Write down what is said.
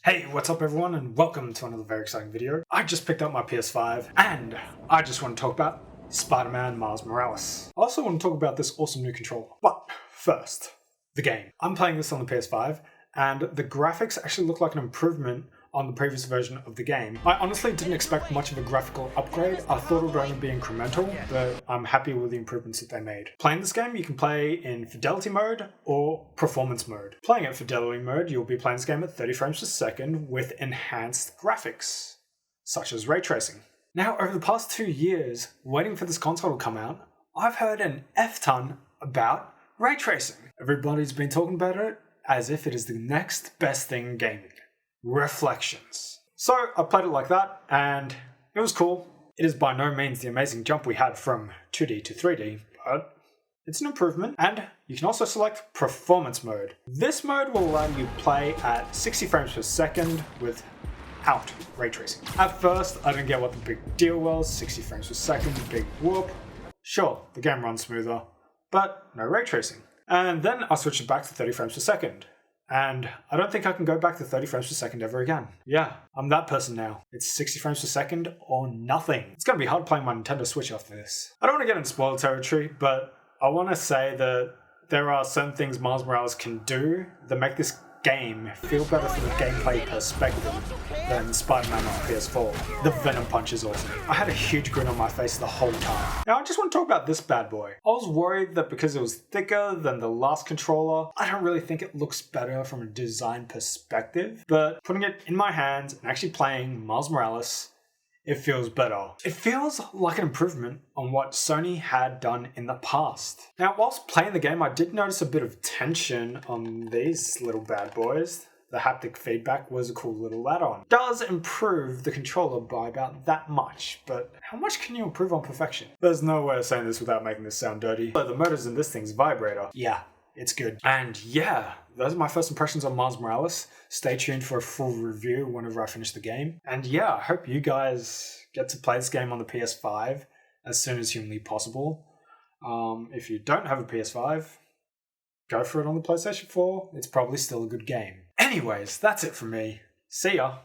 Hey, what's up everyone and welcome to another very exciting video. I just picked up my PS5 and I just want to talk about Spider-Man Miles Morales. I also want to talk about this awesome new controller. But first, the game. I'm playing this on the PS5 and the graphics actually look like an improvement on the previous version of the game. I honestly didn't expect much of a graphical upgrade. I thought it would only be incremental, but I'm happy with the improvements that they made. Playing this game, you can play in fidelity mode or performance mode. Playing at fidelity mode, you'll be playing this game at 30 frames per second with enhanced graphics, such as ray tracing. Now, over the past 2 years, waiting for this console to come out, I've heard an F-ton about ray tracing. Everybody's been talking about it as if it is the next best thing in gaming. Reflections. So I played it like that and it was cool. It is by no means the amazing jump we had from 2D to 3D, but it's an improvement. And you can also select performance mode. This mode will allow you to play at 60 frames per second without ray tracing. At first, I didn't get what the big deal was. 60 frames per second, big whoop. Sure, the game runs smoother, but no ray tracing. And then I switched it back to 30 frames per second. And I don't think I can go back to 30 frames per second ever again. Yeah, I'm that person now. It's 60 frames per second or nothing. It's gonna be hard playing my Nintendo Switch after this. I don't want to get into spoiler territory, but I want to say that there are certain things Miles Morales can do that make this game feel better from a gameplay perspective than Spider-Man on PS4. The Venom Punch is awesome. I had a huge grin on my face the whole time. Now I just want to talk about this bad boy. I was worried that because it was thicker than the last controller, I don't really think it looks better from a design perspective, but putting it in my hands and actually playing Miles Morales, it feels better. It feels like an improvement on what Sony had done in the past. Now, whilst playing the game, I did notice a bit of tension on these little bad boys. The haptic feedback was a cool little add-on. Does improve the controller by about that much, but how much can you improve on perfection? There's no way of saying this without making this sound dirty. So the motors in this thing's vibrator. Yeah, it's good. And yeah, those are my first impressions on Miles Morales. Stay tuned for a full review whenever I finish the game. And yeah, I hope you guys get to play this game on the PS5 as soon as humanly possible. If you don't have a PS5, go for it on the PlayStation 4. It's probably still a good game. Anyways, that's it from me. See ya.